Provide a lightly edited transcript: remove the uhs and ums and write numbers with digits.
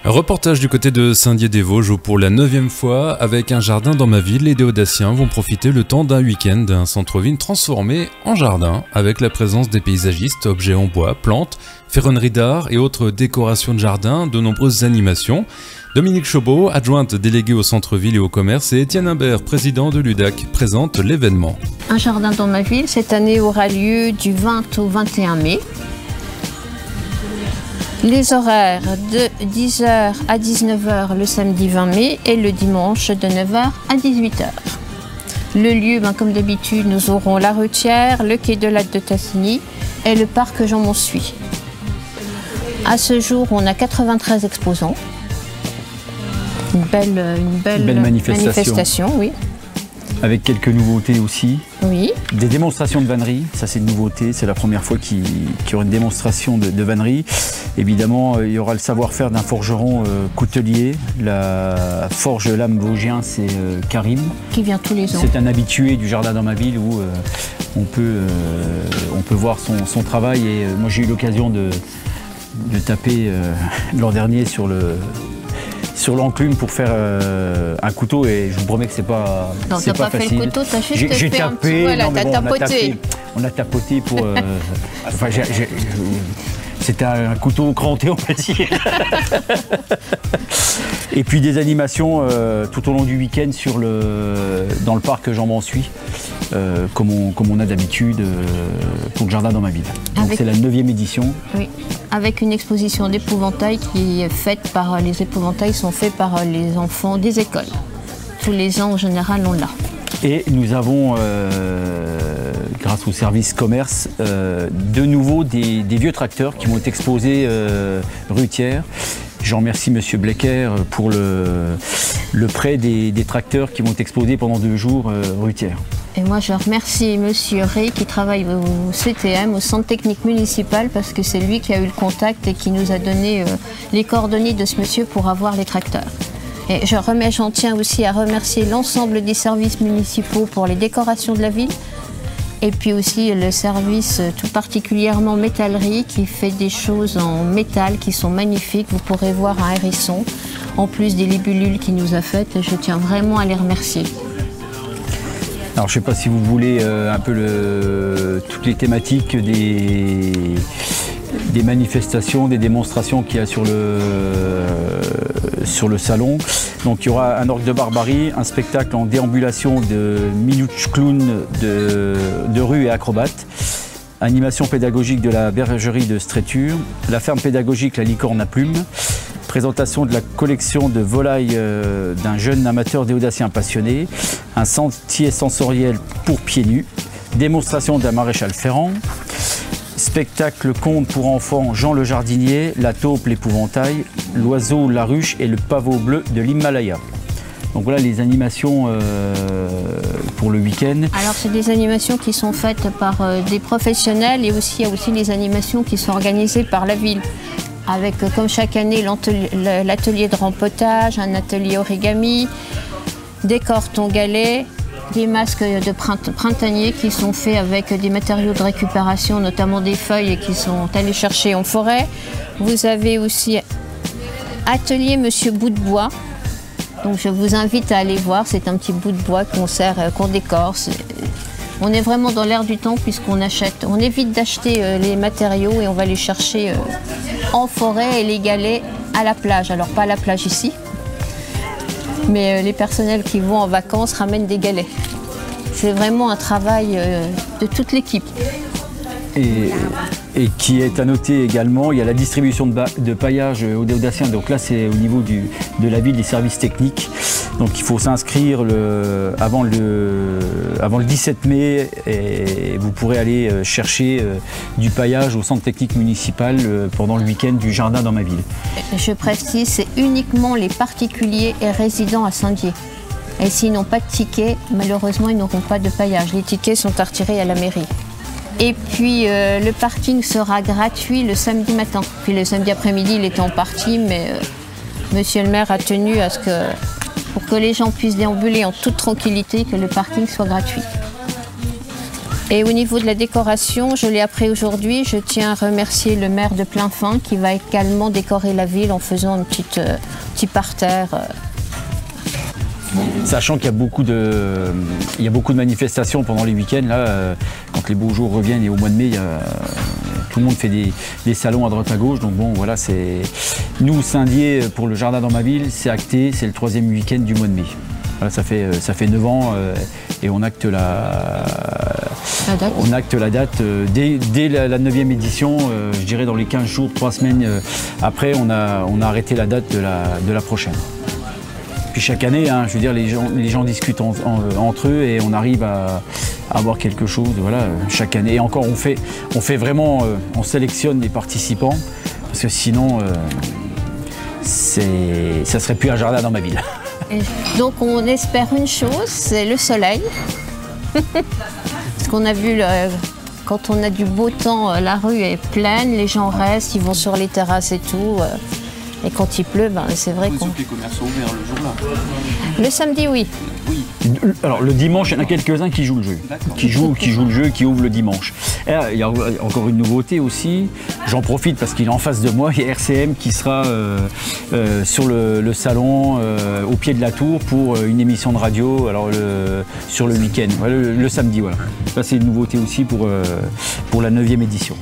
Reportage du côté de Saint-Dié-des-Vosges où pour la 9e fois, avec un jardin dans ma ville, les Déodaciens vont profiter le temps d'un week-end d'un centre-ville transformé en jardin avec la présence des paysagistes, objets en bois, plantes, ferronneries d'art et autres décorations de jardin, de nombreuses animations. Dominique Chaubeau, adjointe déléguée au centre-ville et au commerce, et Étienne Imbert, président de l'UDAC, présentent l'événement. Un jardin dans ma ville, cette année aura lieu du 20 au 21 mai. Les horaires de 10h à 19h le samedi 20 mai et le dimanche de 9h à 18h. Le lieu, comme d'habitude, nous aurons la Rutière, le quai de Latte de Tassigny et le parc Jean Monsuy. À ce jour, on a 93 exposants. Une belle manifestation, oui. Avec quelques nouveautés aussi. Oui. Des démonstrations de vannerie, ça c'est une nouveauté, c'est la première fois qu'il y aura une démonstration de vannerie. Évidemment, il y aura le savoir-faire d'un forgeron coutelier. La forge Lame Vosgien, c'est Karim. Qui vient tous les ans. C'est un habitué du jardin dans ma ville où on peut voir son travail. Et moi j'ai eu l'occasion de taper l'an dernier sur l'enclume pour faire un couteau et je vous promets que c'est pas facile. Non, t'as pas fait le couteau, t'as juste j'ai fait tapé, un petit... Voilà, non, t'as tapoté. On a tapoté pour... enfin, c'était un couteau cranté, on va dire. Et puis des animations tout au long du week-end dans le parc Jean Monsuy, comme on a d'habitude pour le jardin dans ma ville. Donc c'est la 9e édition. Oui, avec une exposition d'épouvantails qui est faite par... Les épouvantails sont faits par les enfants des écoles. Tous les ans, en général, on l'a. Et nous avons, grâce au service commerce, de nouveau des vieux tracteurs qui vont être exposés rue Thiers. Je remercie M. Blecker pour le prêt des tracteurs qui vont être exposés pendant 2 jours rue Thiers. Et moi, je remercie M. Rey qui travaille au CTM, au Centre Technique Municipal, parce que c'est lui qui a eu le contact et qui nous a donné les coordonnées de ce monsieur pour avoir les tracteurs. Et j'en tiens aussi à remercier l'ensemble des services municipaux pour les décorations de la ville. Et puis aussi le service tout particulièrement métallerie qui fait des choses en métal qui sont magnifiques. Vous pourrez voir un hérisson, en plus des libellules qu'il nous a faites. Je tiens vraiment à les remercier. Alors je ne sais pas si vous voulez un peu toutes les thématiques des manifestations, des démonstrations qu'il y a sur le salon. Donc il y aura un orgue de barbarie, un spectacle en déambulation de Minouche Clown de rue et acrobate, animation pédagogique de la bergerie de Stréture, la ferme pédagogique La Licorne à Plumes, présentation de la collection de volailles d'un jeune amateur déodacien passionné, un sentier sensoriel pour pieds nus, démonstration d'un maréchal ferrand, spectacle conte pour enfants Jean le Jardinier, la taupe l'épouvantail, l'oiseau la ruche et le pavot bleu de l'Himalaya. Donc voilà les animations pour le week-end. Alors c'est des animations qui sont faites par des professionnels et aussi il y a aussi les animations qui sont organisées par la ville. Avec comme chaque année l'atelier de rempotage, un atelier origami, des cartons galets, des masques de printaniers qui sont faits avec des matériaux de récupération, notamment des feuilles qui sont allées chercher en forêt. Vous avez aussi atelier Monsieur Bout de Bois. Donc je vous invite à aller voir, c'est un petit bout de bois qu'on décore. On est vraiment dans l'air du temps puisqu'on achète, on évite d'acheter les matériaux et on va les chercher en forêt et les galets à la plage. Alors pas à la plage ici, mais les personnels qui vont en vacances ramènent des galets. C'est vraiment un travail de toute l'équipe. Et qui est à noter également, il y a la distribution de paillage aux Déodaciens. Donc là, c'est au niveau de la ville des services techniques. Donc il faut s'inscrire avant le 17 mai et vous pourrez aller chercher du paillage au centre technique municipal pendant le week-end du jardin dans ma ville. Je précise, c'est uniquement les particuliers et résidents à Saint-Dié. Et s'ils n'ont pas de ticket, malheureusement, ils n'auront pas de paillage. Les tickets sont à retirer à la mairie. Et puis le parking sera gratuit le samedi matin. Puis le samedi après-midi, il était en partie, mais monsieur le maire a tenu à ce que, pour que les gens puissent déambuler en toute tranquillité, que le parking soit gratuit. Et au niveau de la décoration, je l'ai appris aujourd'hui, je tiens à remercier le maire de Plainfin qui va également décorer la ville en faisant un petit parterre. Sachant qu'il y a beaucoup de manifestations pendant les week-ends, là, quand les beaux jours reviennent et au mois de mai, tout le monde fait des salons à droite à gauche. Donc bon, voilà, c'est nous, Saint-Dié, pour le jardin dans ma ville, c'est acté, c'est le 3e week-end du mois de mai. Voilà, ça fait 9 ans et on acte la date dès la 9e édition, je dirais dans les 15 jours, 3 semaines après, on a arrêté la date de la prochaine. Puis chaque année, hein, je veux dire, les gens discutent entre eux et on arrive à avoir quelque chose, voilà, chaque année. Et encore, on fait vraiment, on sélectionne les participants, parce que sinon, ça serait plus un jardin dans ma ville. Et donc on espère une chose, c'est le soleil. Parce qu'on a vu, quand on a du beau temps, la rue est pleine, les gens restent, ils vont sur les terrasses et tout. Et quand il pleut, ben, c'est vrai qu'on... Les commerces sont ouverts le jour-là. Le samedi, oui. Oui. Alors le dimanche, il y en a quelques-uns qui jouent le jeu. Qui jouent le jeu, qui ouvrent le dimanche. Et il y a encore une nouveauté aussi. J'en profite parce qu'il est en face de moi. Il y a RCM qui sera sur le salon, au pied de la tour, pour une émission de radio sur le week-end, le samedi. Voilà. Ça, c'est une nouveauté aussi pour la 9e édition.